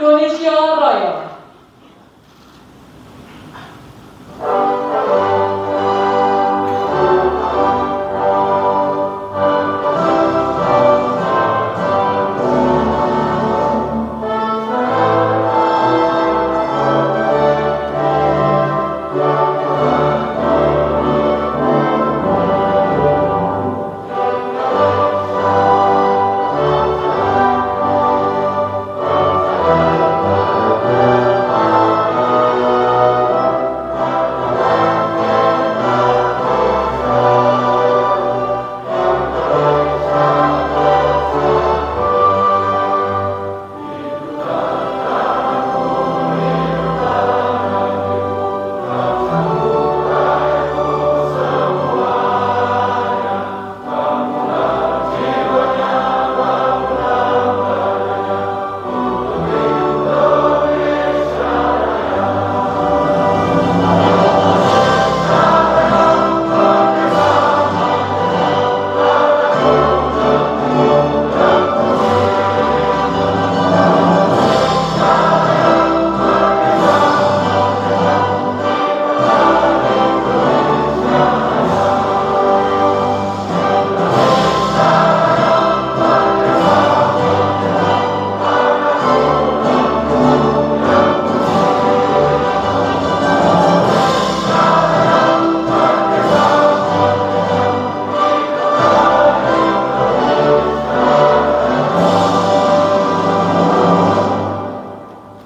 Indonesia Raya.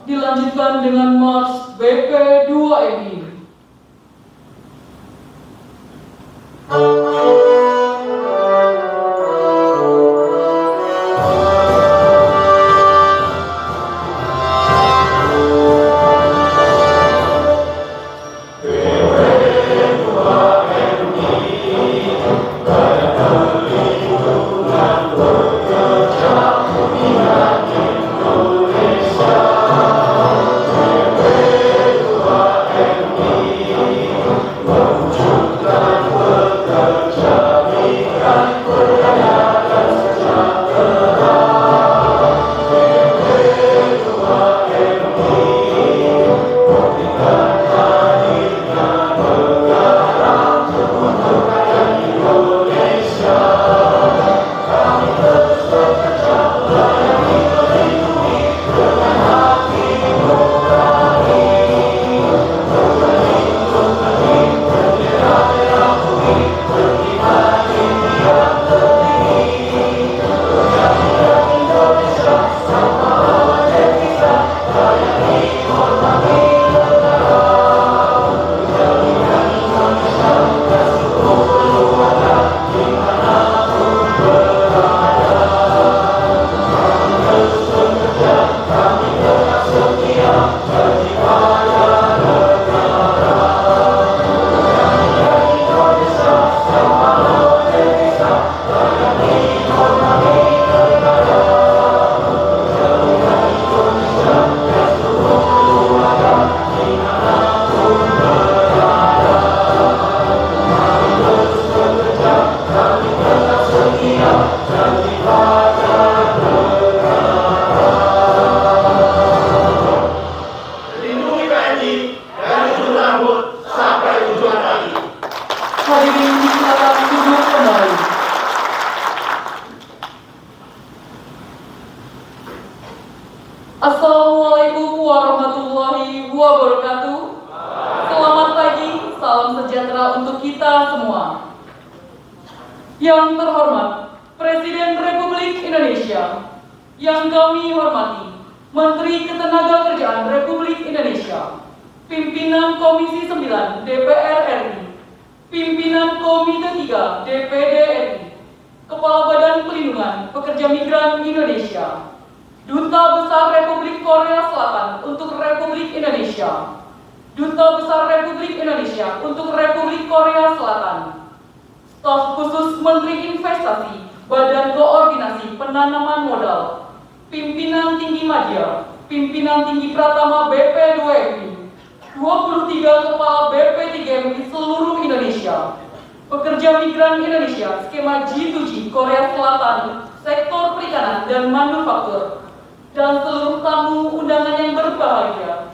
Dilanjutkan dengan Mars BP2MI. Hadirin silakan duduk kembali. Assalamualaikum warahmatullahi wabarakatuh. Selamat pagi, salam sejahtera untuk kita semua. Yang terhormat Presiden Republik Indonesia, yang kami hormati Menteri Ketenagakerjaan Republik Indonesia, Pimpinan Komisi 9 DPR RI, Pimpinan Komite 3 DPD RI, Kepala Badan Pelindungan Pekerja Migran Indonesia, Duta Besar Republik Korea Selatan untuk Republik Indonesia, Duta Besar Republik Indonesia untuk Republik Korea Selatan, Staf Khusus Menteri Investasi Badan Koordinasi Penanaman Modal, Pimpinan Tinggi Madya, Pimpinan Tinggi Pratama BP2MI, 23 Kepala BP3MI seluruh Indonesia, pekerja migran Indonesia skema G2G Korea Selatan, sektor perikanan dan manufaktur, dan seluruh tamu undangan yang berbahagia.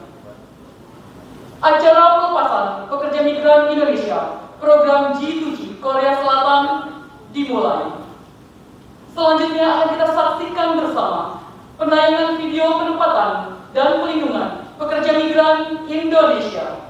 Acara pelepasan pekerja migran Indonesia program G2G Korea Selatan dimulai. Selanjutnya akan kita saksikan bersama penayangan video penempatan dan pelindungan pekerja migran Indonesia.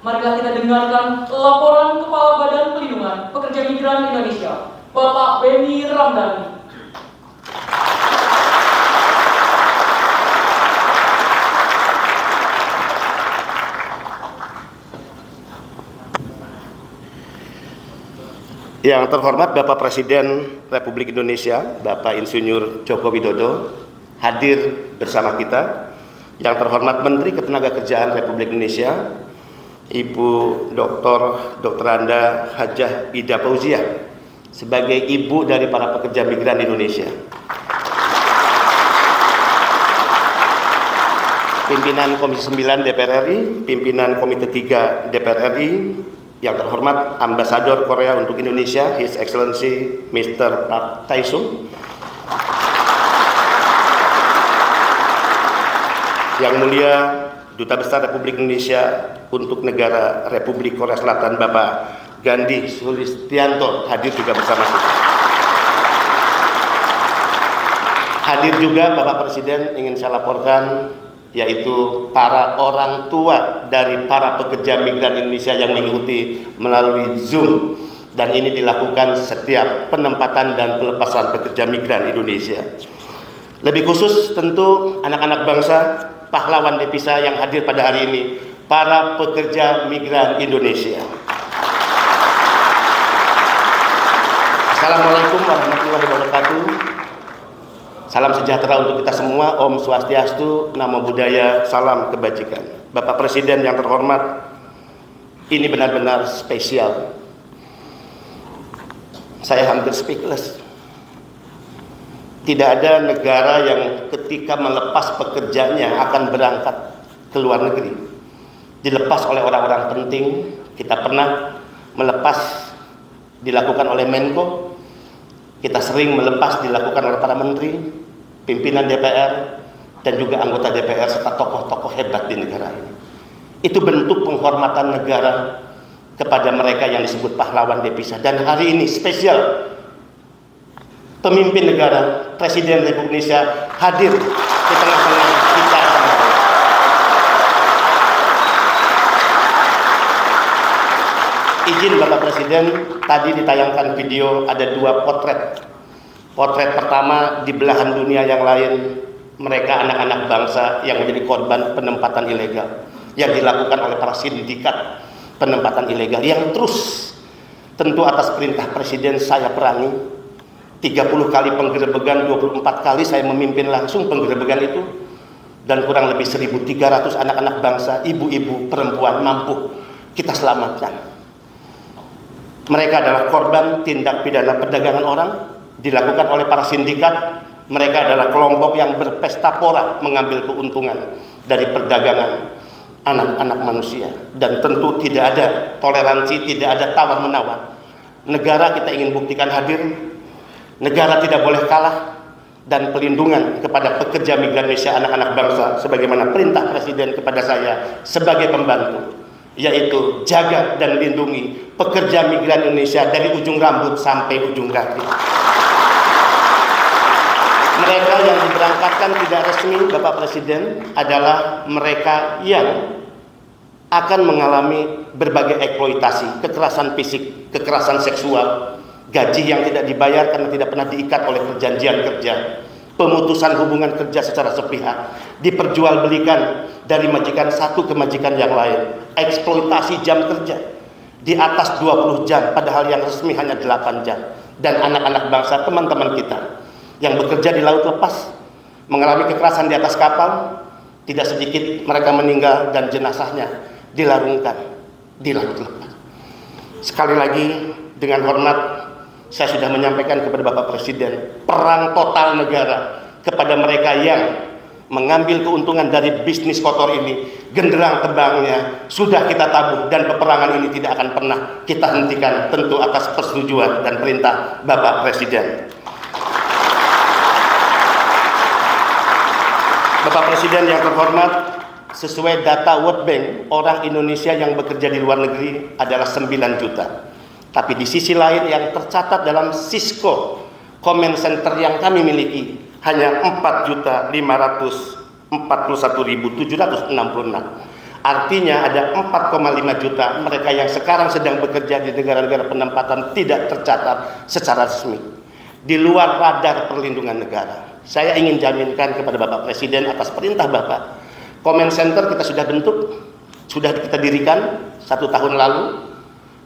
Marilah kita dengarkan laporan Kepala Badan Pelindungan Pekerja Migran Indonesia, Bapak Beni Ramdhani. Yang terhormat Bapak Presiden Republik Indonesia, Bapak Insinyur Joko Widodo, hadir bersama kita. Yang terhormat Menteri Ketenagakerjaan Republik Indonesia, Ibu Dr. Anda Hajah Ida Fauziah, sebagai ibu dari para pekerja migran Indonesia. Pimpinan Komisi 9 DPR RI, pimpinan Komite 3 DPR RI, yang terhormat Ambasador Korea untuk Indonesia, His Excellency Mr. Park Tae-sung, yang mulia Duta Besar Republik Indonesia untuk negara Republik Korea Selatan, Bapak Gandhi Sulistianto, hadir juga bersama kita. Hadir juga Bapak Presiden, ingin saya laporkan, yaitu para orang tua dari para pekerja migran Indonesia yang mengikuti melalui Zoom, dan ini dilakukan setiap penempatan dan pelepasan pekerja migran Indonesia. Lebih khusus tentu anak-anak bangsa, pahlawan devisa yang hadir pada hari ini, para pekerja migran Indonesia. Assalamualaikum warahmatullahi wabarakatuh. Salam sejahtera untuk kita semua. Om Swastiastu, Namo Buddhaya, salam kebajikan. Bapak Presiden yang terhormat, ini benar-benar spesial. Saya hampir speechless. Tidak ada negara yang ketika melepas pekerjanya akan berangkat ke luar negeri dilepas oleh orang-orang penting. Kita pernah melepas, dilakukan oleh Menko. Kita sering melepas, dilakukan oleh para menteri, pimpinan DPR, dan juga anggota DPR serta tokoh-tokoh hebat di negara ini. Itu bentuk penghormatan negara kepada mereka yang disebut pahlawan devisa. Dan hari ini spesial, pemimpin negara, Presiden Republik Indonesia hadir di tengah-tengah kita. Izin Bapak Presiden, tadi ditayangkan video ada dua potret. Potret pertama di belahan dunia yang lain, mereka anak-anak bangsa yang menjadi korban penempatan ilegal yang dilakukan oleh para sindikat penempatan ilegal yang terus, tentu atas perintah Presiden, saya perangi. 30 kali penggerebegan, 24 kali saya memimpin langsung penggerebegan itu, dan kurang lebih 1.300 anak-anak bangsa, ibu-ibu, perempuan mampu kita selamatkan. Mereka adalah korban tindak pidana perdagangan orang dilakukan oleh para sindikat. Mereka adalah kelompok yang berpesta pora mengambil keuntungan dari perdagangan anak-anak manusia. Dan tentu tidak ada toleransi, tidak ada tawar-menawar. Negara kita ingin buktikan hadir. Negara tidak boleh kalah, dan pelindungan kepada pekerja migran Indonesia, anak-anak bangsa, sebagaimana perintah Presiden kepada saya sebagai pembantu, yaitu jaga dan lindungi pekerja migran Indonesia dari ujung rambut sampai ujung kaki. Mereka yang diberangkatkan tidak resmi, Bapak Presiden, adalah mereka yang akan mengalami berbagai eksploitasi, kekerasan fisik, kekerasan seksual, gaji yang tidak dibayar karena tidak pernah diikat oleh perjanjian kerja, pemutusan hubungan kerja secara sepihak, diperjualbelikan dari majikan satu ke majikan yang lain, eksploitasi jam kerja di atas 20 jam padahal yang resmi hanya 8 jam. Dan anak-anak bangsa, teman-teman kita yang bekerja di laut lepas mengalami kekerasan di atas kapal, tidak sedikit mereka meninggal dan jenazahnya dilarungkan di laut lepas. Sekali lagi dengan hormat, saya sudah menyampaikan kepada Bapak Presiden, perang total negara kepada mereka yang mengambil keuntungan dari bisnis kotor ini. Genderang terbangnya sudah kita tabuh, dan peperangan ini tidak akan pernah kita hentikan, tentu atas persetujuan dan perintah Bapak Presiden. Bapak Presiden yang terhormat, sesuai data World Bank, orang Indonesia yang bekerja di luar negeri adalah 9 juta. Tapi di sisi lain yang tercatat dalam Cisco Comment Center yang kami miliki hanya 4.541.766. Artinya ada 4,5 juta mereka yang sekarang sedang bekerja di negara-negara penempatan tidak tercatat secara resmi, di luar radar perlindungan negara. Saya ingin jaminkan kepada Bapak Presiden atas perintah Bapak, Comment Center kita sudah bentuk, sudah kita dirikan 1 tahun lalu.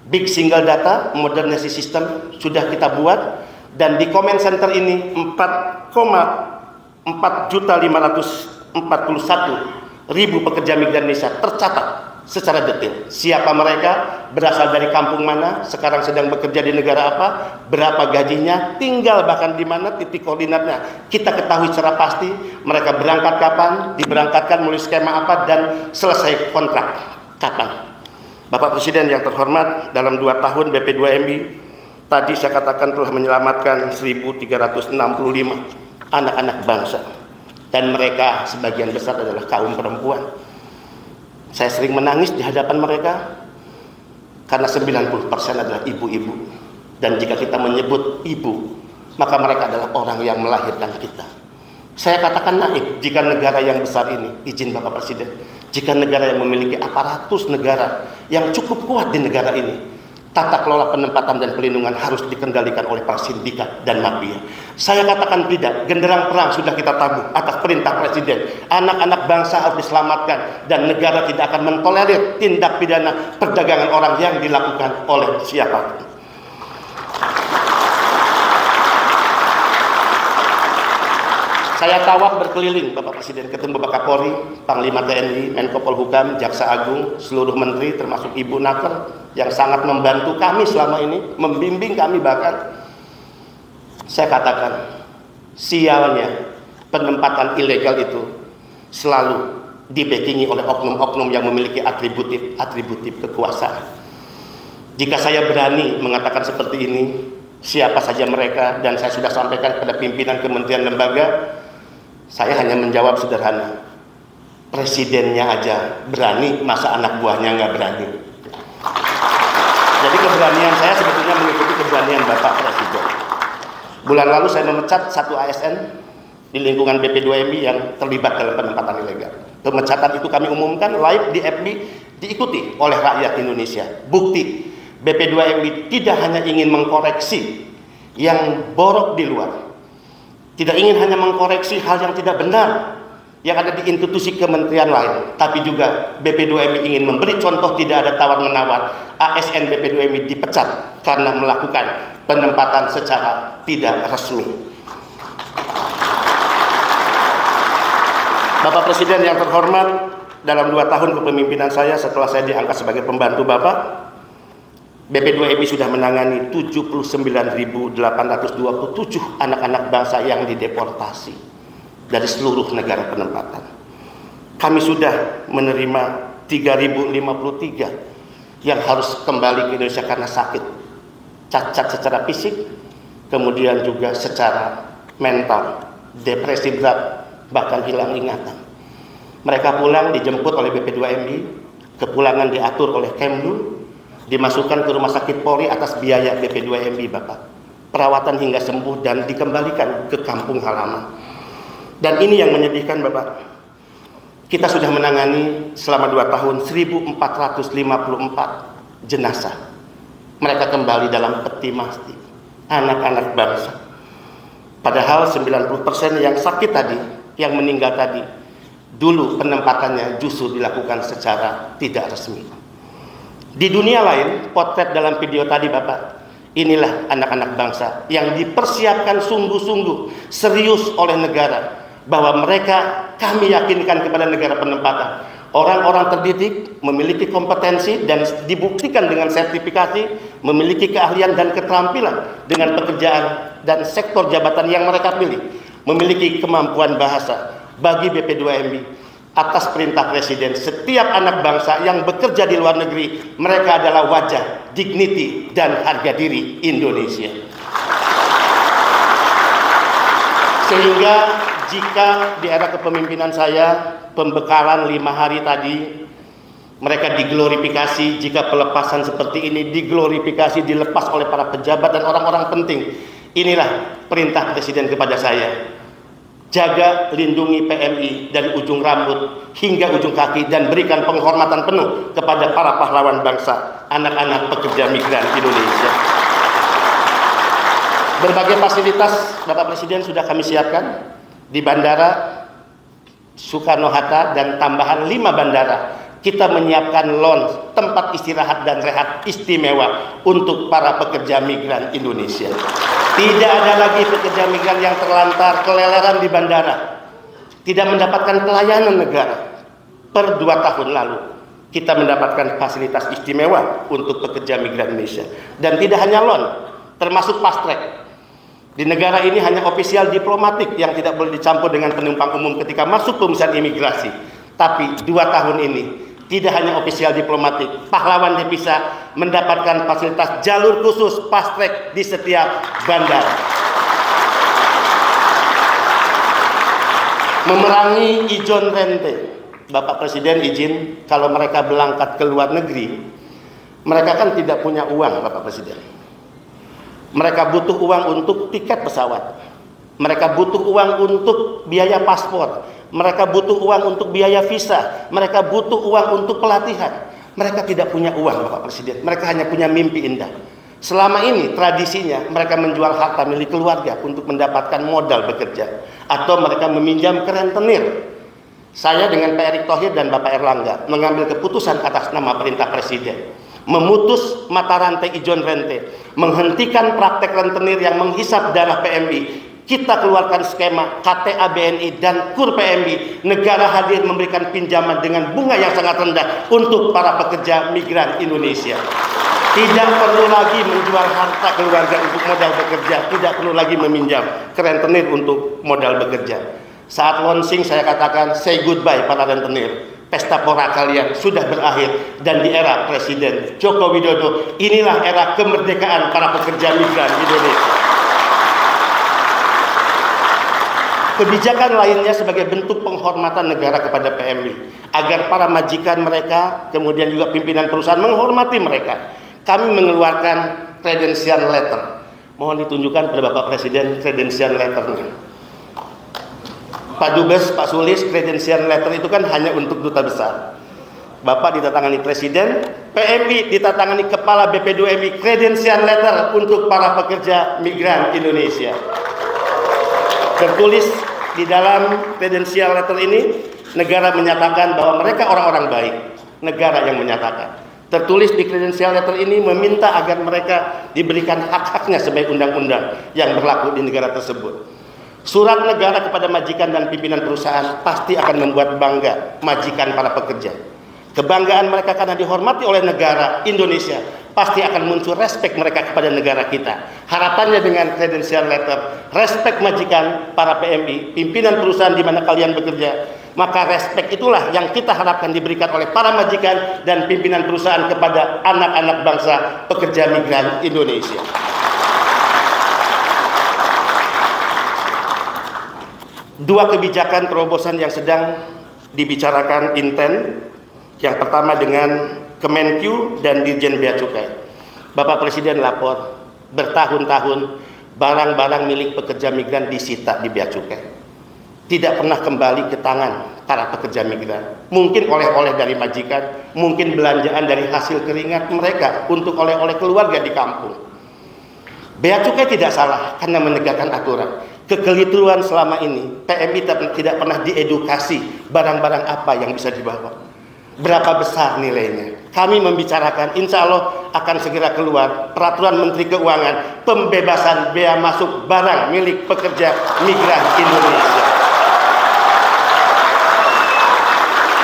Big Single Data Modernization System sudah kita buat, dan di Comment Center ini 4.541.000 pekerja migran Indonesia tercatat secara detail. Siapa mereka, berasal dari kampung mana, sekarang sedang bekerja di negara apa, berapa gajinya, tinggal bahkan di mana, titik koordinatnya kita ketahui secara pasti. Mereka berangkat kapan, diberangkatkan melalui skema apa, dan selesai kontrak kapan. Bapak Presiden yang terhormat, dalam 2 tahun BP2MI tadi saya katakan telah menyelamatkan 1.365 anak-anak bangsa, dan mereka sebagian besar adalah kaum perempuan. Saya sering menangis di hadapan mereka karena 90% adalah ibu-ibu, dan jika kita menyebut ibu, maka mereka adalah orang yang melahirkan kita. Saya katakan naif jika negara yang besar ini, izin Bapak Presiden, jika negara yang memiliki aparatus negara yang cukup kuat di negara ini, tata kelola penempatan dan pelindungan harus dikendalikan oleh para sindikat dan mafia. Saya katakan tidak, genderang perang sudah kita tabung atas perintah Presiden. Anak-anak bangsa harus diselamatkan, dan negara tidak akan mentolerir tindak pidana perdagangan orang yang dilakukan oleh siapapun. Saya tawaf berkeliling, Bapak Presiden, ketemu Bapak Kapolri, Panglima TNI, Menko Polhukam, Jaksa Agung, seluruh menteri, termasuk Ibu Naker, yang sangat membantu kami selama ini, membimbing kami bahkan. Saya katakan, sialnya penempatan ilegal itu selalu dibackingi oleh oknum-oknum yang memiliki atributif kekuasaan. Jika saya berani mengatakan seperti ini, siapa saja mereka, dan saya sudah sampaikan kepada pimpinan kementerian lembaga, saya hanya menjawab sederhana, presidennya aja berani, masa anak buahnya nggak berani. Jadi keberanian saya sebetulnya mengikuti keberanian Bapak Presiden. Bulan lalu saya memecat 1 ASN di lingkungan BP2MI yang terlibat dalam penempatan ilegal. Pemecatan itu kami umumkan live di FB, diikuti oleh rakyat Indonesia. Bukti, BP2MI tidak hanya ingin mengkoreksi yang borok di luar, tidak ingin hanya mengkoreksi hal yang tidak benar yang ada di institusi kementerian lain, tapi juga BP2MI ingin memberi contoh tidak ada tawar-menawar. ASN BP2MI dipecat karena melakukan penempatan secara tidak resmi. Bapak Presiden yang terhormat, dalam 2 tahun kepemimpinan saya setelah saya diangkat sebagai pembantu Bapak, BP2MI sudah menangani 79.827 anak-anak bangsa yang dideportasi dari seluruh negara penempatan. Kami sudah menerima 3.053 yang harus kembali ke Indonesia karena sakit, cacat secara fisik, kemudian juga secara mental, depresi berat, bahkan hilang ingatan. Mereka pulang dijemput oleh BP2MI, kepulangan diatur oleh Kemlu, dimasukkan ke rumah sakit Polri atas biaya BP2MI, Bapak. Perawatan hingga sembuh dan dikembalikan ke kampung halaman. Dan ini yang menyedihkan, Bapak. Kita sudah menangani selama 2 tahun 1.454 jenazah. Mereka kembali dalam peti mati, anak-anak bangsa. Padahal 90% yang sakit tadi, yang meninggal tadi, dulu penempatannya justru dilakukan secara tidak resmi. Di dunia lain, potret dalam video tadi Bapak, inilah anak-anak bangsa yang dipersiapkan sungguh-sungguh serius oleh negara, bahwa mereka kami yakinkan kepada negara penempatan. Orang-orang terdidik, memiliki kompetensi dan dibuktikan dengan sertifikasi, memiliki keahlian dan keterampilan dengan pekerjaan dan sektor jabatan yang mereka pilih, memiliki kemampuan bahasa. Bagi BP2MI, atas perintah Presiden, setiap anak bangsa yang bekerja di luar negeri, mereka adalah wajah, dignity, dan harga diri Indonesia. Sehingga jika di era kepemimpinan saya, pembekalan 5 hari tadi, mereka diglorifikasi, jika pelepasan seperti ini diglorifikasi, dilepas oleh para pejabat dan orang-orang penting. Inilah perintah Presiden kepada saya. Jaga, lindungi PMI dari ujung rambut hingga ujung kaki, dan berikan penghormatan penuh kepada para pahlawan bangsa, anak-anak pekerja migran Indonesia. Berbagai fasilitas Bapak Presiden sudah kami siapkan di Bandara Soekarno-Hatta dan tambahan 5 bandara. Kita menyiapkan lounge, tempat istirahat dan rehat istimewa untuk para pekerja migran Indonesia. Tidak ada lagi pekerja migran yang terlantar, keleleran di bandara, tidak mendapatkan pelayanan negara. Per 2 tahun lalu, kita mendapatkan fasilitas istimewa untuk pekerja migran Indonesia. Dan tidak hanya lounge, termasuk fast track. Di negara ini hanya ofisial diplomatik yang tidak boleh dicampur dengan penumpang umum ketika masuk pemeriksaan imigrasi. Tapi 2 tahun ini, tidak hanya ofisial diplomatik, pahlawan devisa mendapatkan fasilitas jalur khusus fast track di setiap bandara. Memerangi ijon rente. Bapak Presiden izin kalau mereka berangkat ke luar negeri, mereka kan tidak punya uang, Bapak Presiden. Mereka butuh uang untuk tiket pesawat. Mereka butuh uang untuk biaya paspor. Mereka butuh uang untuk biaya visa. Mereka butuh uang untuk pelatihan. Mereka tidak punya uang, Bapak Presiden. Mereka hanya punya mimpi indah. Selama ini tradisinya mereka menjual harta milik keluarga untuk mendapatkan modal bekerja. Atau mereka meminjam ke rentenir. Saya dengan Pak Erick Thohir dan Bapak Erlangga mengambil keputusan atas nama perintah Presiden. Memutus mata rantai ijon rente. Menghentikan praktek rentenir yang menghisap darah PMI. Kita keluarkan skema KTA BNI dan KUR PMI. Negara hadir memberikan pinjaman dengan bunga yang sangat rendah untuk para pekerja migran Indonesia. Tidak perlu lagi menjual harta keluarga untuk modal bekerja. Tidak perlu lagi meminjam ke rentenir untuk modal bekerja. Saat launching saya katakan say goodbye para rentenir. Pesta pora kalian sudah berakhir. Dan di era Presiden Joko Widodo, inilah era kemerdekaan para pekerja migran Indonesia. Kebijakan lainnya sebagai bentuk penghormatan negara kepada PMI, agar para majikan mereka, kemudian juga pimpinan perusahaan menghormati mereka. Kami mengeluarkan credential letter. Mohon ditunjukkan kepada Bapak Presiden credential letternya. Pak Dubes, Pak Sulis, credential letter itu kan hanya untuk duta besar. Bapak ditatangani Presiden, PMI ditatangani Kepala BP2MI, credential letter untuk para pekerja migran Indonesia. Tertulis di dalam credential letter ini, negara menyatakan bahwa mereka orang-orang baik. Negara yang menyatakan. Tertulis di credential letter ini meminta agar mereka diberikan hak-haknya sebagai undang-undang yang berlaku di negara tersebut. Surat negara kepada majikan dan pimpinan perusahaan pasti akan membuat bangga majikan para pekerja. Kebanggaan mereka karena dihormati oleh negara Indonesia, pasti akan muncul respek mereka kepada negara kita. Harapannya dengan credential letter, respek majikan para PMI, pimpinan perusahaan di mana kalian bekerja, maka respek itulah yang kita harapkan diberikan oleh para majikan dan pimpinan perusahaan kepada anak-anak bangsa pekerja migran Indonesia. Dua kebijakan terobosan yang sedang dibicarakan inten. Yang pertama dengan Kemenq dan Dirjen Bea Cukai. Bapak Presiden lapor, bertahun-tahun barang-barang milik pekerja migran disita di Bea Cukai. Tidak pernah kembali ke tangan para pekerja migran. Mungkin oleh-oleh dari majikan, mungkin belanjaan dari hasil keringat mereka untuk oleh-oleh keluarga di kampung. Bea Cukai tidak salah karena menegakkan aturan. Kekeliruan selama ini, PMI tidak pernah diedukasi barang-barang apa yang bisa dibawa. Berapa besar nilainya? Kami membicarakan, insya Allah akan segera keluar peraturan Menteri Keuangan pembebasan bea masuk barang milik pekerja migran Indonesia.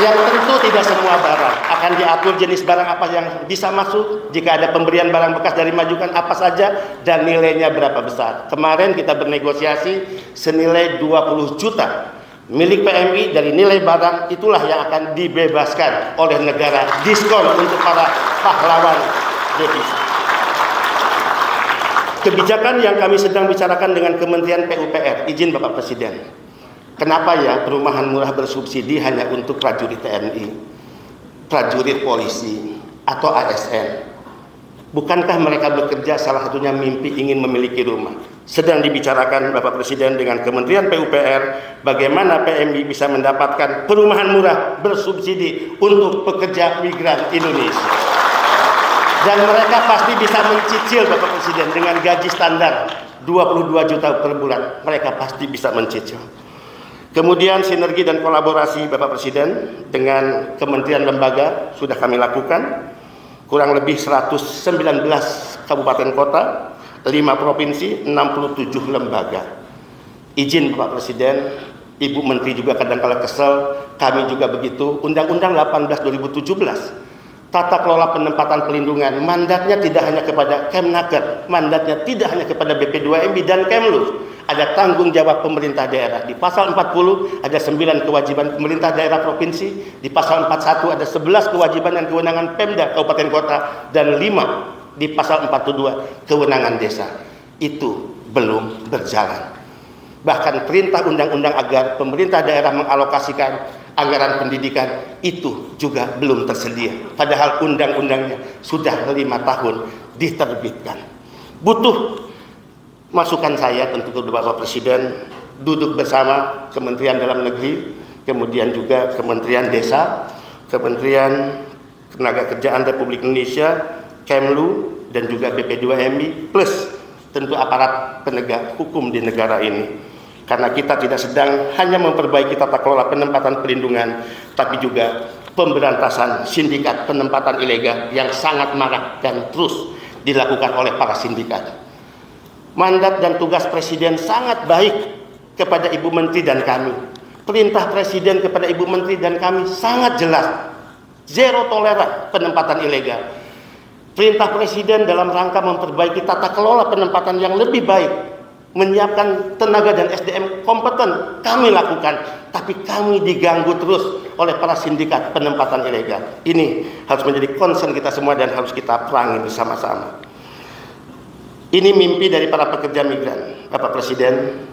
Yang tentu tidak semua barang akan diatur jenis barang apa yang bisa masuk, jika ada pemberian barang bekas dari majikan apa saja, dan nilainya berapa besar. Kemarin kita bernegosiasi senilai 20 juta. Milik PMI dari nilai barang itulah yang akan dibebaskan oleh negara, diskon untuk para pahlawan devisa. Kebijakan yang kami sedang bicarakan dengan Kementerian PUPR, izin Bapak Presiden. Kenapa ya perumahan murah bersubsidi hanya untuk prajurit TNI, prajurit polisi, atau ASN? Bukankah mereka bekerja salah satunya mimpi ingin memiliki rumah? Sedang dibicarakan Bapak Presiden dengan Kementerian PUPR bagaimana PMI bisa mendapatkan perumahan murah bersubsidi untuk pekerja migran Indonesia. Dan mereka pasti bisa mencicil Bapak Presiden dengan gaji standar 22 juta per bulan. Mereka pasti bisa mencicil. Kemudian sinergi dan kolaborasi Bapak Presiden dengan kementerian lembaga sudah kami lakukan. Kurang lebih 119 kabupaten kota, 5 provinsi, 67 lembaga. Izin Bapak Presiden, Ibu Menteri juga kadang-kala kesel, kami juga begitu. Undang-Undang 18 2017 tata kelola penempatan pelindungan, mandatnya tidak hanya kepada Kemnaker, mandatnya tidak hanya kepada BP2MI dan Kemlu. Ada tanggung jawab pemerintah daerah. Di pasal 40 ada 9 kewajiban pemerintah daerah provinsi, di pasal 41 ada 11 kewajiban dan kewenangan Pemda kabupaten kota, dan 5 di pasal 42 kewenangan desa. Itu belum berjalan. Bahkan perintah undang-undang agar pemerintah daerah mengalokasikan anggaran pendidikan itu juga belum tersedia. Padahal undang-undangnya sudah 5 tahun diterbitkan. Butuh masukan saya tentu ke Bapak Presiden, duduk bersama Kementerian Dalam Negeri, kemudian juga Kementerian Desa, Kementerian Ketenagakerjaan Republik Indonesia, Kemlu, dan juga BP2MI, plus tentu aparat penegak hukum di negara ini. Karena kita tidak sedang hanya memperbaiki tata kelola penempatan pelindungan, tapi juga pemberantasan sindikat penempatan ilegal yang sangat marak dan terus dilakukan oleh para sindikat. Mandat dan tugas Presiden sangat baik kepada Ibu Menteri dan kami. Perintah Presiden kepada Ibu Menteri dan kami sangat jelas. Zero toleran penempatan ilegal. Perintah Presiden dalam rangka memperbaiki tata kelola penempatan yang lebih baik, menyiapkan tenaga dan SDM kompeten, kami lakukan, tapi kami diganggu terus oleh para sindikat penempatan ilegal. Ini harus menjadi concern kita semua dan harus kita perangi bersama-sama. Ini mimpi dari para pekerja migran, Bapak Presiden.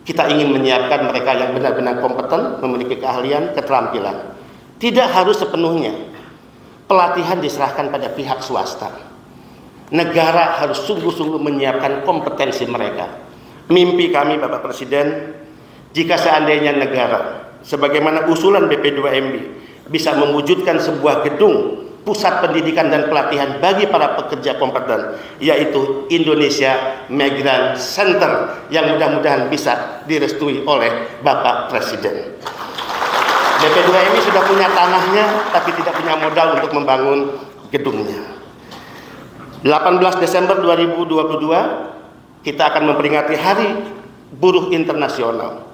Kita ingin menyiapkan mereka yang benar-benar kompeten, memiliki keahlian, keterampilan. Tidak harus sepenuhnya pelatihan diserahkan pada pihak swasta. Negara harus sungguh-sungguh menyiapkan kompetensi mereka. Mimpi kami Bapak Presiden, jika seandainya negara, sebagaimana usulan BP2MI, bisa mewujudkan sebuah gedung pusat pendidikan dan pelatihan bagi para pekerja kompeten, yaitu Indonesia Migrant Center, yang mudah-mudahan bisa direstui oleh Bapak Presiden. BP2MI sudah punya tanahnya, tapi tidak punya modal untuk membangun gedungnya. 18 Desember 2022 kita akan memperingati Hari Buruh Internasional.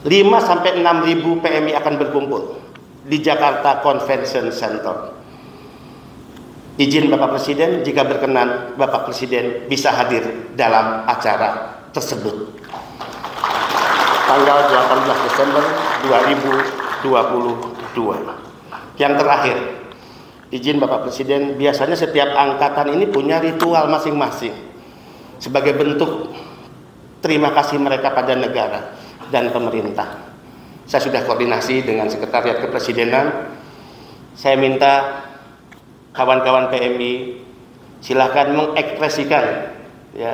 5-6 ribu PMI akan berkumpul di Jakarta Convention Center. Izin Bapak Presiden, jika berkenan Bapak Presiden bisa hadir dalam acara tersebut. Tanggal 18 Desember 2022. Yang terakhir, izin Bapak Presiden, biasanya setiap angkatan ini punya ritual masing-masing sebagai bentuk terima kasih mereka pada negara dan pemerintah. Saya sudah koordinasi dengan Sekretariat Kepresidenan. Saya minta kawan-kawan PMI silakan mengekspresikan ya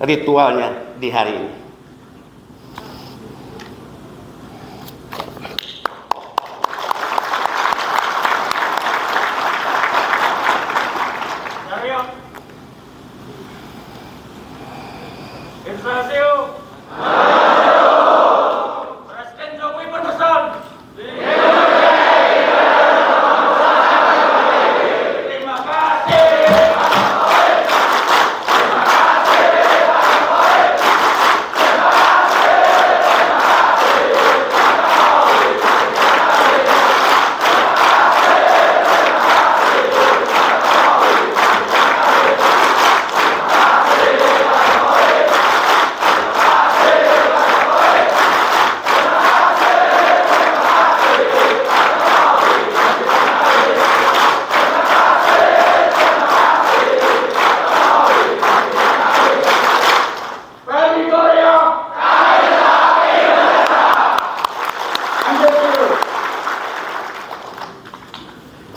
ritualnya di hari ini.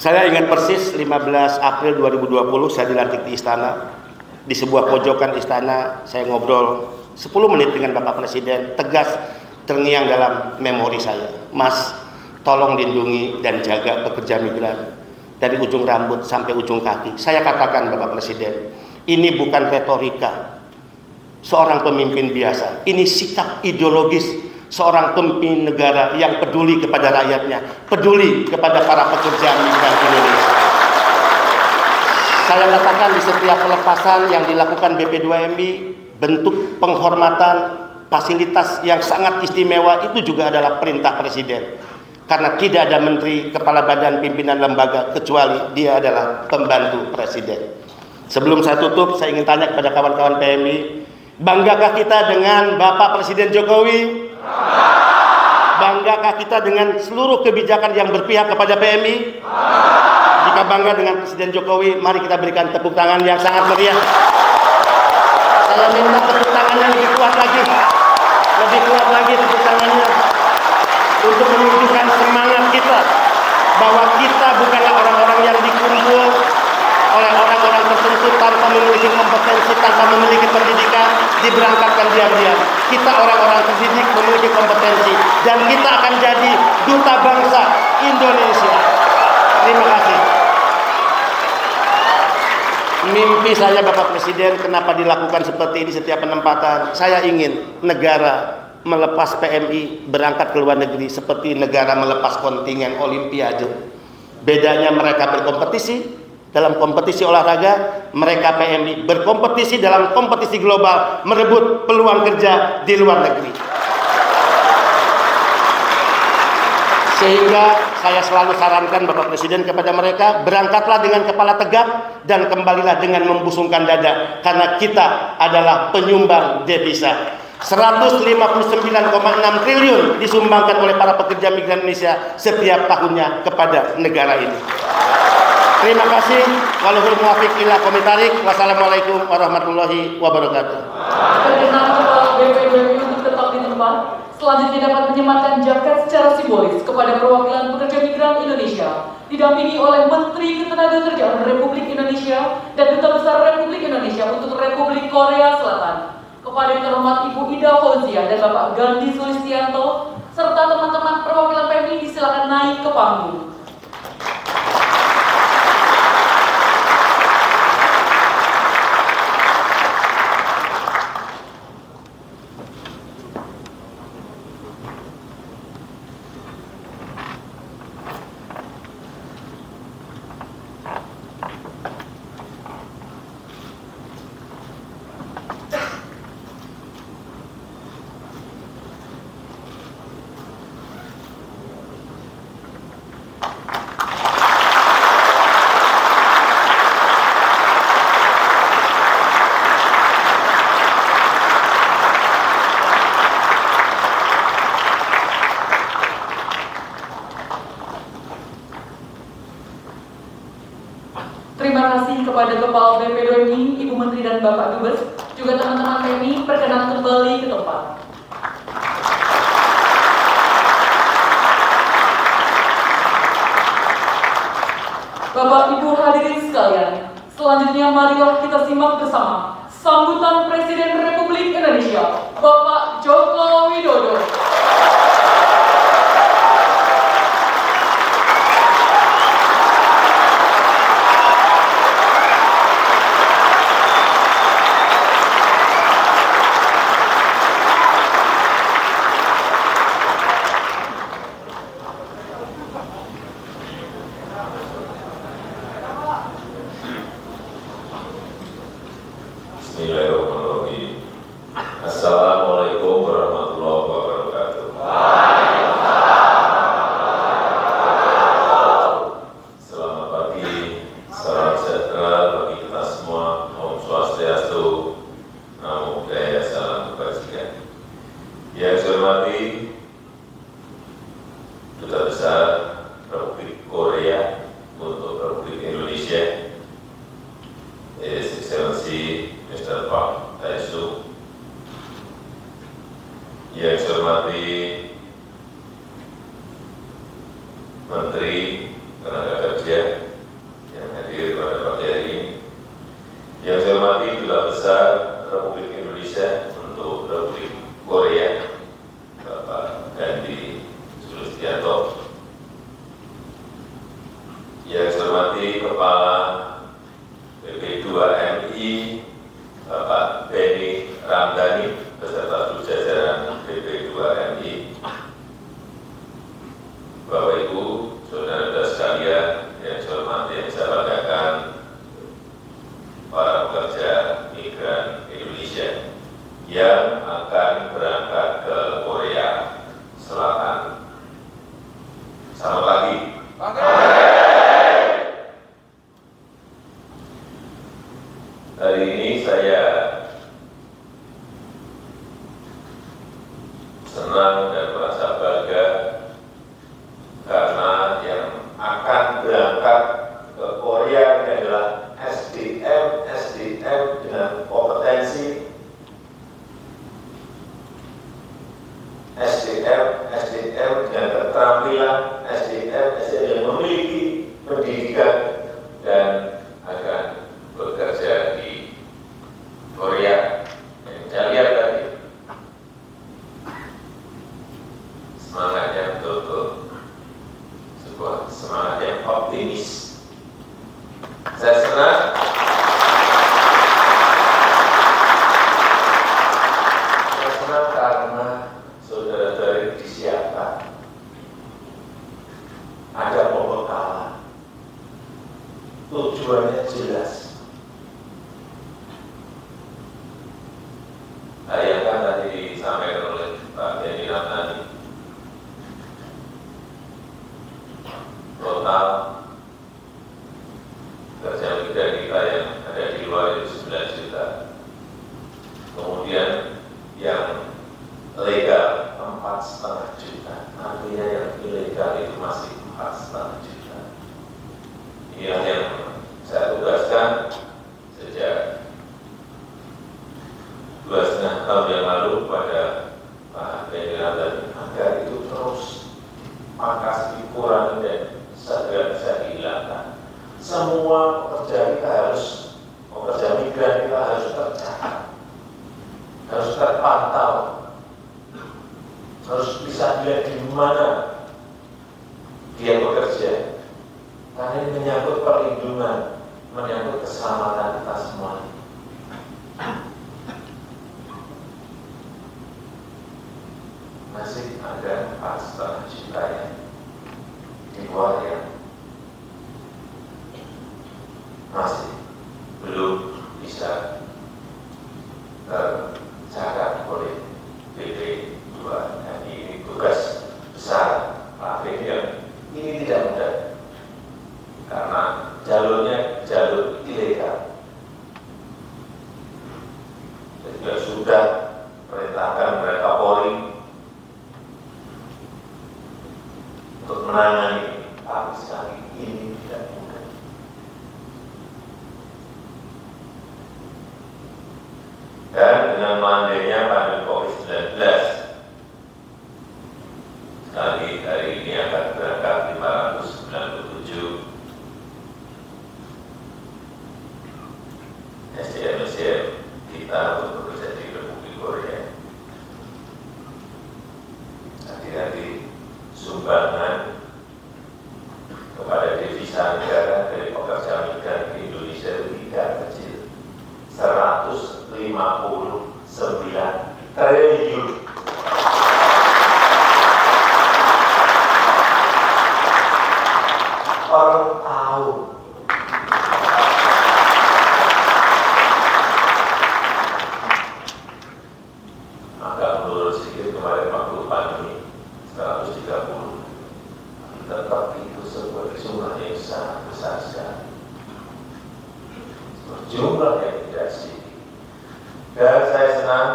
Saya ingat persis 15 April 2020 saya dilantik di istana. Di sebuah pojokan istana saya ngobrol 10 menit dengan Bapak Presiden, tegas terngiang dalam memori saya. Mas, tolong lindungi dan jaga pekerja migran dari ujung rambut sampai ujung kaki. Saya katakan Bapak Presiden, ini bukan retorika seorang pemimpin biasa. Ini sikap ideologis seorang pemimpin negara yang peduli kepada rakyatnya, peduli kepada para pekerja migran Indonesia. Saya katakan di setiap pelepasan yang dilakukan BP2MI, bentuk penghormatan, fasilitas yang sangat istimewa itu juga adalah perintah Presiden. Karena tidak ada menteri, kepala badan, pimpinan lembaga, kecuali dia adalah pembantu presiden. Sebelum saya tutup, saya ingin tanya kepada kawan-kawan PMI, banggakah kita dengan Bapak Presiden Jokowi? Banggakah kita dengan seluruh kebijakan yang berpihak kepada PMI? Jika bangga dengan Presiden Jokowi, mari kita berikan tepuk tangan yang sangat meriah. Saya minta tepuk tangannya lebih kuat lagi. Lebih kuat lagi tepuk tangannya. Untuk menunjukkan semangat kita bahwa kita bukanlah orang-orang yang dikumpul oleh orang-orang tertentu tanpa memiliki kompetensi, tanpa memiliki pendidikan, diberangkatkan diam-diam. Kita orang-orang terdidik, memiliki kompetensi, dan kita akan jadi duta bangsa Indonesia. Terima kasih. Mimpi saya Bapak Presiden, kenapa dilakukan seperti ini setiap penempatan? Saya ingin negara melepas PMI berangkat ke luar negeri seperti negara melepas kontingen Olimpiade. Bedanya mereka berkompetisi dalam kompetisi olahraga, mereka PMI berkompetisi dalam kompetisi global, merebut peluang kerja di luar negeri. Sehingga saya selalu sarankan Bapak Presiden kepada mereka, berangkatlah dengan kepala tegak dan kembalilah dengan membusungkan dada, karena kita adalah penyumbang devisa. 159,6 triliun disumbangkan oleh para pekerja migran Indonesia setiap tahunnya kepada negara ini. Terima kasih. Wallahul muwaffiq ila aqwamit thoriq. Wassalamualaikum warahmatullahi wabarakatuh. Perkenan Kepala BPDPI untuk tetap di tempat. Selanjutnya dapat menyematkan jaket secara simbolis kepada perwakilan pekerja migran Indonesia, didampingi oleh Menteri Ketenagakerjaan Republik Indonesia dan Duta Besar Republik Indonesia untuk Republik Korea Selatan. Kepada yang terhormat Ibu Ida Fauzia dan Bapak Gandhi Sulistianto serta teman-teman perwakilan PMI disilakan naik ke panggung. Terima kasih kepada Kepala BPDPI, Ibu Menteri dan Bapak Dubes, juga teman-teman PMI, perkenan kembali ke tempat. Bapak Ibu hadirin sekalian, selanjutnya marilah kita simak bersama sambutan Presiden Republik Indonesia, Bapak Joko Widodo. Bismillahirrahmanirrahim. Assalamualaikum warahmatullahi wabarakatuh. Selamat pagi, salam sejahtera bagi kita semua. Om Swastiastu, Namo Buddhaya, salam kebajikan. Yang saya hormati Duta Besar Republik Korea untuk Republik Indonesia, His Excellency Mr. Park Hari ini saya senang dan merasa bangga karena yang akan berangkat ke Korea ini adalah SDM dengan kompetensi, SDM dengan keterampilan, SDM yang memiliki pendidikan dan akan bekerja di Korea. Yang saya lihat tadi, semangatnya betul-betul sebuah semangat yang optimis. Saya senang karena saudara-saudari disiapkan, ada pembekalan, tujuannya jelas. Bayangkan tadi disampaikan oleh Pak Denny Ramdhani, total kerja migran kita yang ada di luar itu 9 juta. Kemudian yang legal 4,5 juta, artinya yang ilegal itu masih 4,5 juta. Ini yang saya tugaskan sejak 2,5 tahun yang lalu pada Pak Denny Ramdhani agar itu terus pangkas dikurangi dan segera bisa dihilangkan. Semua pekerja migran kita harus tercatat, harus terpantau, harus bisa dilihat di mana dia bekerja, karena ini menyangkut perlindungan, menyangkut keselamatan kita semua. Masih ada 4,5 juta yang di luar yang masih belum bisa tercatat oleh BP2. Dan ini tugas besar Pak Feni yang ini tidak mudah karena jalurnya jalur ilegal. Saya juga sudah perintahkan mereka Polri untuk menangani, tapi sekali ini tidak mudah. Dan dengan melandainya pandemi COVID-19, sekali hari ini akan berangkat 597 SDM kita untuk bekerja di Republik Korea. Hati-hati sumbangan kepada devisa negara dari pekerja migran di Indonesia itu tidak kecil, 159 triliun. Per tahun. Agak menurun sedikit kemarin waktu pandemi 130. Tetap itu sebuah jumlah yang sangat besar sekali. Jumlah yang tidak sedikit. Dan saya senang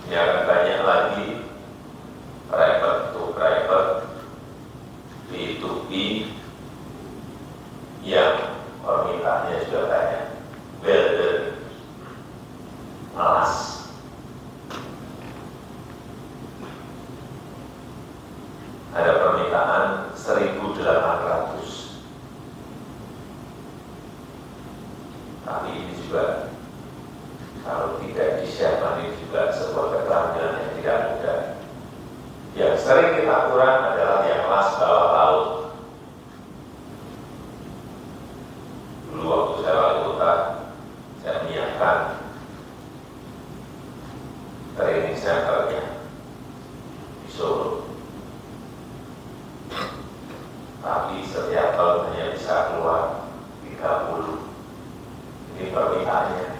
ini akan banyak lagi private to private, B2B yang permintaannya sudah banyak. Welder, malas. Ada permintaan 1.800. Tapi ini juga kalau tidak disiapkan ini juga sebuah keterampilan yang tidak mudah. Yang sering kita kurang adalah yang kelas bawah laut. Dulu waktu saya wali kota, saya menyiapkan training centernya di Solo. Tapi setiap tahun hanya bisa keluar 30. Ini permintaannya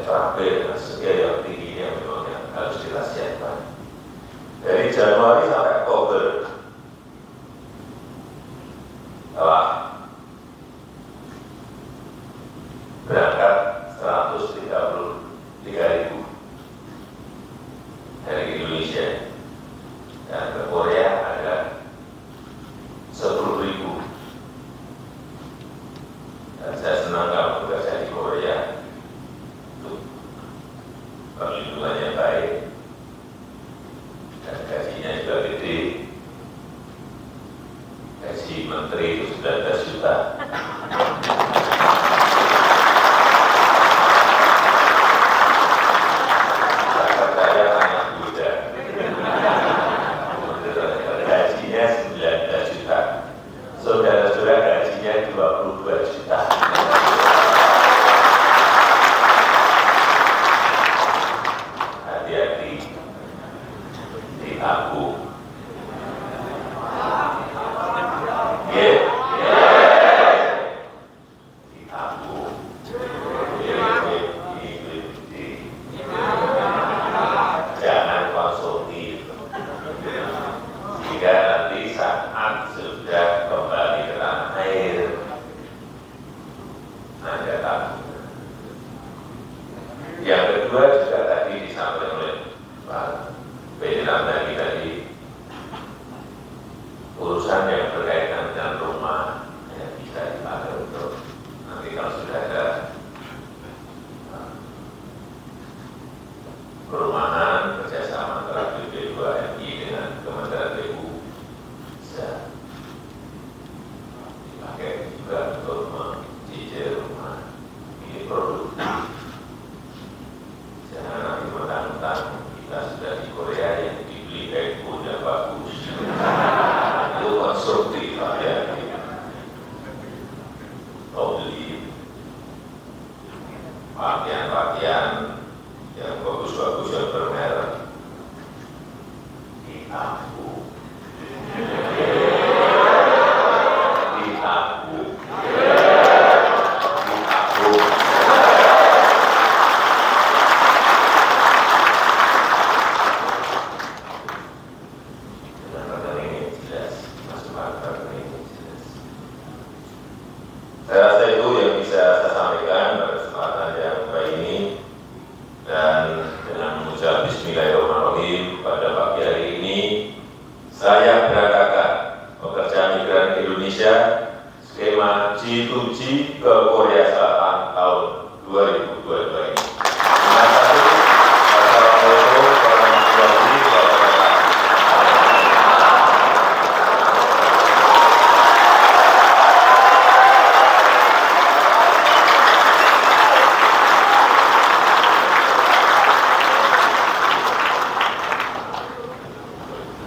terakhir dengan skill yang tinggi yang memang yang harus kita siapkan. Dari Januari sampai Oktober telah berangkat 133.000 dari Indonesia, dan ke Korea ada 10.000. Dan saya senang kalau bekerja di Korea untuk perlindungan yang baik dan gajinya juga gede. Gaji menteri itu 19 juta. Yang kedua juga tadi disampaikan oleh Pak Benny tadi, urusan yang berkaitan dengan rumah yang bisa dipakai untuk nanti kalau sudah ada perumahan kerjasama antara BP2MI dengan Kementerian PU bisa dipakai juga untuk mencicil rumah ini produktif. Jangan nanti mentang-mentang kita sudah di Korea yang dibeli handphone bagus, itu konstruktif lah ya. Kau beli pakaian-pakaian yang bagus-bagus yang bermerek, ditabung. Saya rasa itu yang bisa saya sampaikan pada kesempatan yang baik ini, dan dengan mengucap Bismillahirrahmanirrahim pada pagi hari ini saya berangkatkan pekerja migran Indonesia skema G2G ke Korea Selatan tahun 2022 ini. Terima kasih. Assalamualaikum warahmatullahi wabarakatuh.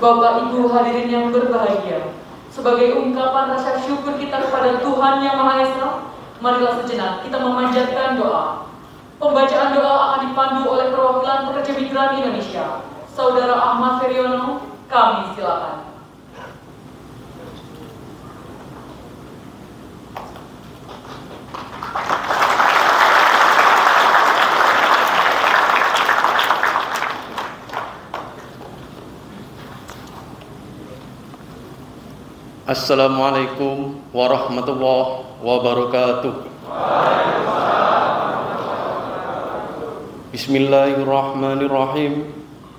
Bapak Ibu hadirin yang berbahagia, sebagai ungkapan rasa syukur kita kepada Tuhan Yang Maha Esa, marilah sejenak kita memanjatkan doa. Pembacaan doa akan dipandu oleh perwakilan pekerja migran Indonesia. Saudara Ahmad Feriono, kami silakan. Assalamualaikum warahmatullahi wabarakatuh. Bismillahirrahmanirrahim.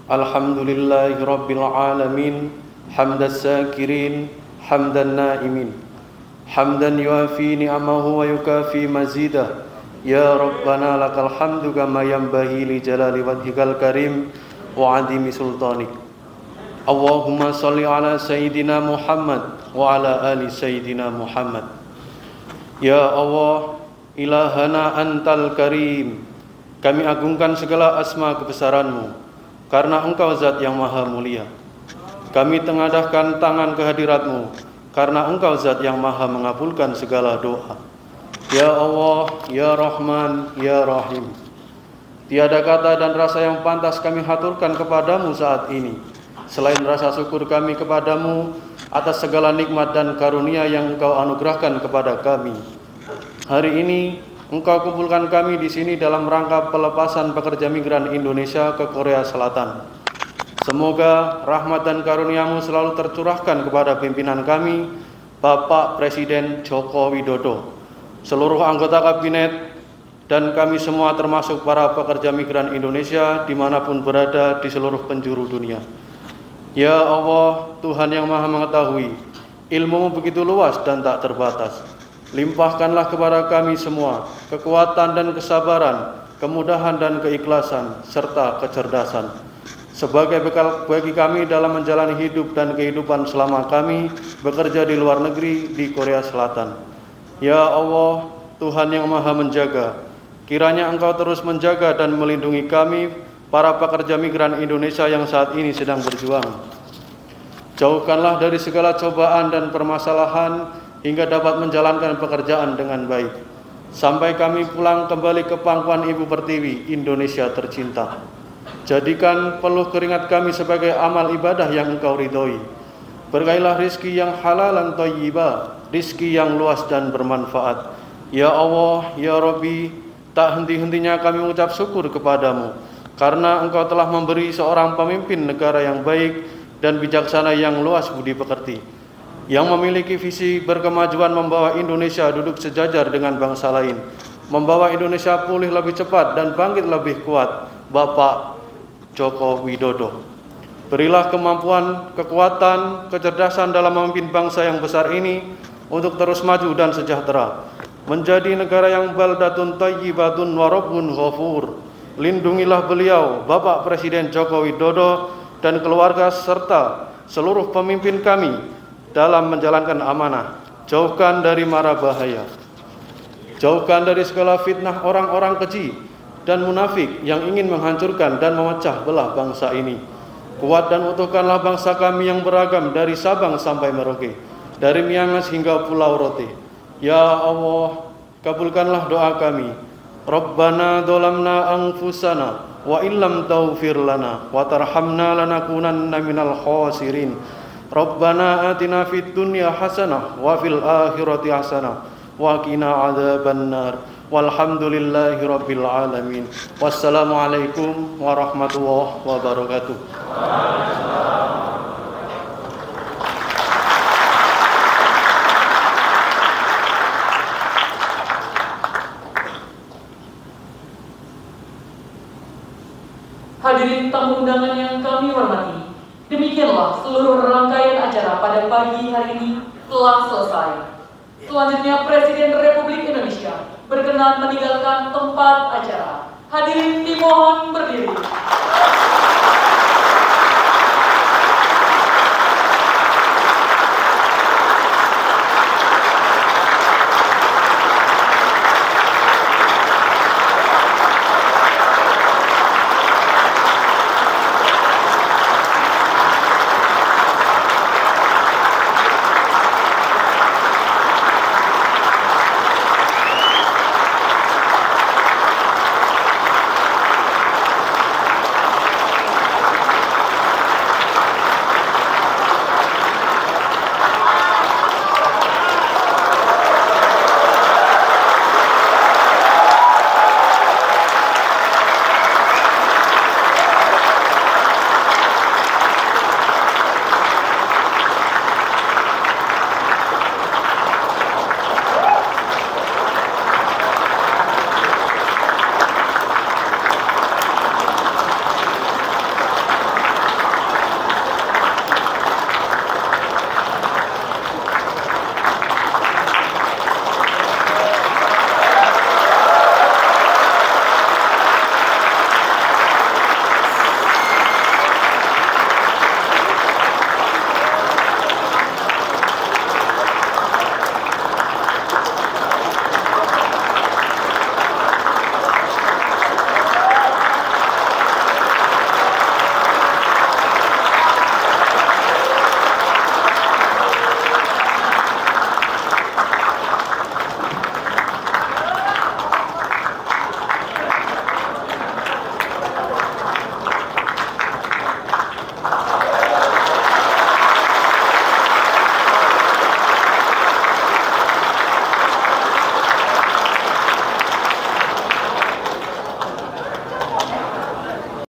Alhamdulillahirabbil alamin. Hamdas sakirin, hamdan naimin. Hamdan yuafi ni'amahu wa yukafi mazidah. Ya Rabbana lakal hamdu kama yanbaghi li jalali wajhikal karim wa 'azimi sultanik. Allahumma salli ala Sayyidina Muhammad wa ala ali Sayyidina Muhammad. Ya Allah, ilahana antal karim, kami agungkan segala asma kebesaran-Mu, karena Engkau zat yang maha mulia. Kami tengadahkan tangan kehadirat-Mu, karena Engkau zat yang maha mengabulkan segala doa. Ya Allah, Ya Rahman, Ya Rahim, tiada kata dan rasa yang pantas kami haturkan kepadamu saat ini selain rasa syukur kami kepadamu atas segala nikmat dan karunia yang Engkau anugerahkan kepada kami. Hari ini Engkau kumpulkan kami di sini dalam rangka pelepasan pekerja migran Indonesia ke Korea Selatan. Semoga rahmat dan karunia-Mu selalu tercurahkan kepada pimpinan kami, Bapak Presiden Joko Widodo, seluruh anggota kabinet, dan kami semua termasuk para pekerja migran Indonesia dimanapun berada di seluruh penjuru dunia. Ya Allah, Tuhan yang Maha Mengetahui, ilmu-Mu begitu luas dan tak terbatas. Limpahkanlah kepada kami semua kekuatan dan kesabaran, kemudahan dan keikhlasan, serta kecerdasan, sebagai bekal bagi kami dalam menjalani hidup dan kehidupan selama kami bekerja di luar negeri di Korea Selatan. Ya Allah, Tuhan yang Maha Menjaga, kiranya Engkau terus menjaga dan melindungi kami, para pekerja migran Indonesia yang saat ini sedang berjuang. Jauhkanlah dari segala cobaan dan permasalahan hingga dapat menjalankan pekerjaan dengan baik, sampai kami pulang kembali ke pangkuan Ibu Pertiwi, Indonesia tercinta. Jadikan peluh keringat kami sebagai amal ibadah yang Engkau ridhoi. Berkailah rizki yang halal dan thayyibah, rizki yang luas dan bermanfaat. Ya Allah, Ya Rabbi, tak henti-hentinya kami mengucap syukur kepadamu, karena Engkau telah memberi seorang pemimpin negara yang baik dan bijaksana yang luas budi pekerti, yang memiliki visi berkemajuan membawa Indonesia duduk sejajar dengan bangsa lain, membawa Indonesia pulih lebih cepat dan bangkit lebih kuat, Bapak Joko Widodo. Berilah kemampuan, kekuatan, kecerdasan dalam memimpin bangsa yang besar ini untuk terus maju dan sejahtera, menjadi negara yang baldatun thayyibatun wa rabbun ghafur. Lindungilah beliau, Bapak Presiden Joko Widodo, dan keluarga serta seluruh pemimpin kami dalam menjalankan amanah. Jauhkan dari mara bahaya, jauhkan dari segala fitnah orang-orang keji dan munafik yang ingin menghancurkan dan memecah belah bangsa ini. Kuat dan utuhkanlah bangsa kami yang beragam dari Sabang sampai Merauke, dari Miangas hingga Pulau Rote. Ya Allah, kabulkanlah doa kami. Rabbana dzalamna anfusana wa illam taghfir lana wa tarhamna lanakunanna minal khasirin. Rabbana atina fid dunya hasanah wa fil akhirati hasanah wa qina adzabannar. Walhamdulillahi rabbil alamin. Wassalamualaikum warahmatullahi wabarakatuh. Hadirin tamu undangan yang kami hormati, demikianlah seluruh rangkaian acara pada pagi hari ini telah selesai. Selanjutnya Presiden Republik Indonesia berkenan meninggalkan tempat acara. Hadirin dimohon berdiri.